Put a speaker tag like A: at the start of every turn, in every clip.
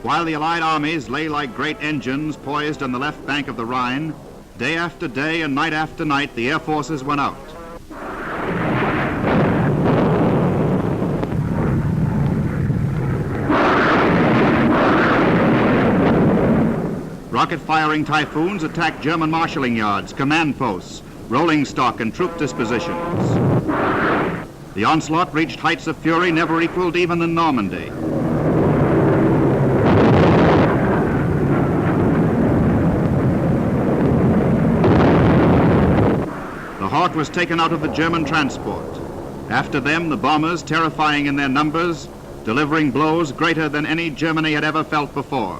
A: While the Allied armies lay like great engines poised on the left bank of the Rhine, day after day and night after night, the air forces went out. Rocket-firing Typhoons attacked German marshalling yards, command posts, rolling stock, and troop dispositions. The onslaught reached heights of fury never equaled even in Normandy. The Hawk was taken out of the German transport. After them, the bombers, terrifying in their numbers, delivering blows greater than any Germany had ever felt before.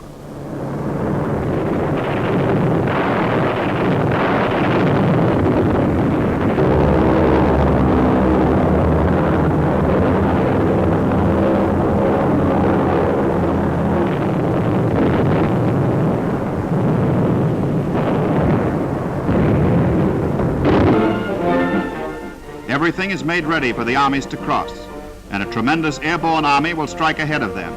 A: Everything is made ready for the armies to cross, and a tremendous airborne army will strike ahead of them.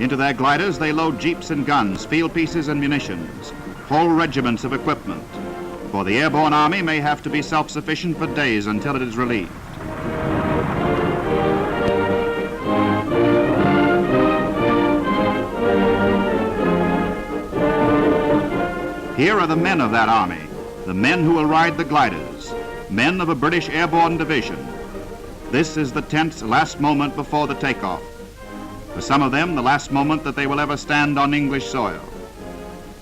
A: Into their gliders they load jeeps and guns, field pieces and munitions, whole regiments of equipment, for the airborne army may have to be self-sufficient for days until it is relieved. Here are the men of that army, the men who will ride the gliders, men of a British airborne division. This is the tense last moment before the takeoff. For some of them, the last moment that they will ever stand on English soil.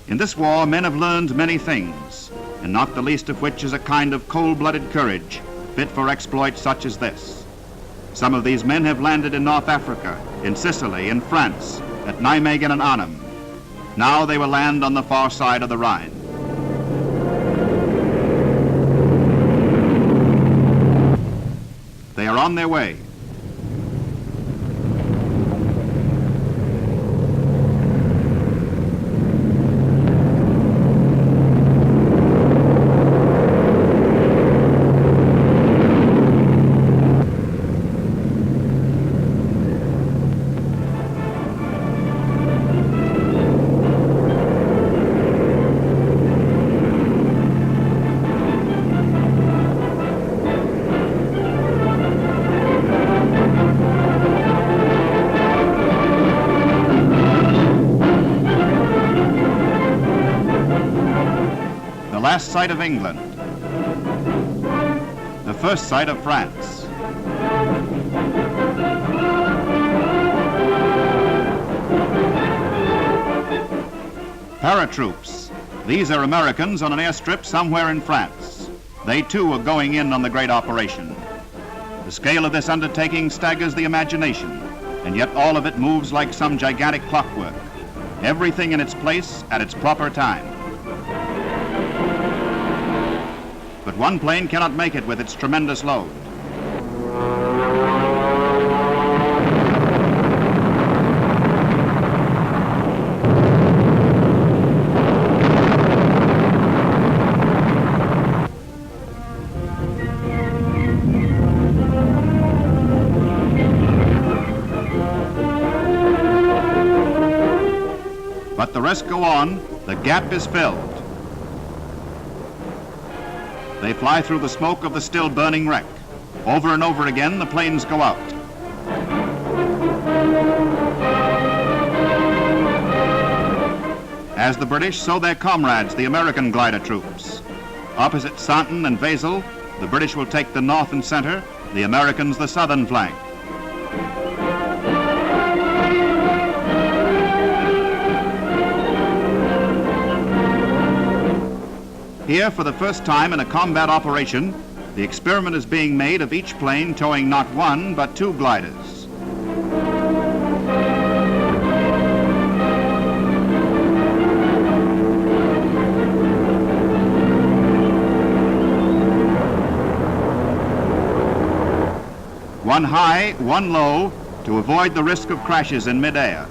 A: In this war, men have learned many things, and not the least of which is a kind of cold-blooded courage fit for exploits such as this. Some of these men have landed in North Africa, in Sicily, in France, at Nijmegen and Arnhem. Now they will land on the far side of the Rhine. They are on their way. The last sight of England, the first sight of France. Paratroops. These are Americans on an airstrip somewhere in France. They too are going in on the great operation. The scale of this undertaking staggers the imagination, and yet all of it moves like some gigantic clockwork. Everything in its place at its proper time. But one plane cannot make it with its tremendous load. But the rest go on, the gap is filled. They fly through the smoke of the still burning wreck. Over and over again, the planes go out. As the British, so their comrades, the American glider troops. Opposite Sainton and Wesel, the British will take the north and center, the Americans the southern flank. Here, for the first time in a combat operation, the experiment is being made of each plane towing not one, but two gliders. One high, one low, to avoid the risk of crashes in midair.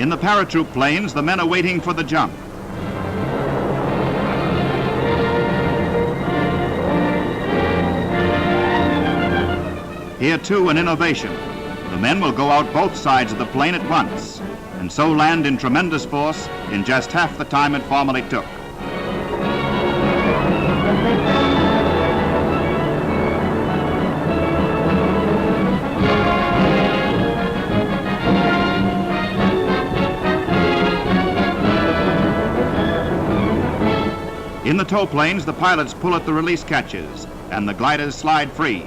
A: In the paratroop planes, the men are waiting for the jump. Here too an innovation. The men will go out both sides of the plane at once, and so land in tremendous force in just half the time it formerly took. In the tow planes, the pilots pull at the release catches, and the gliders slide free.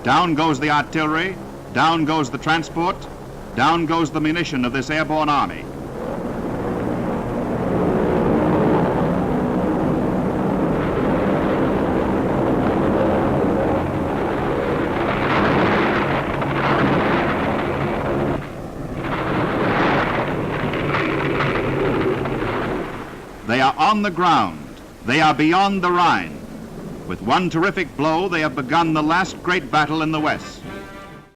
A: Down goes the artillery, down goes the transport, down goes the munition of this airborne army. They are on the ground. They are beyond the Rhine. With one terrific blow, they have begun the last great battle in the West.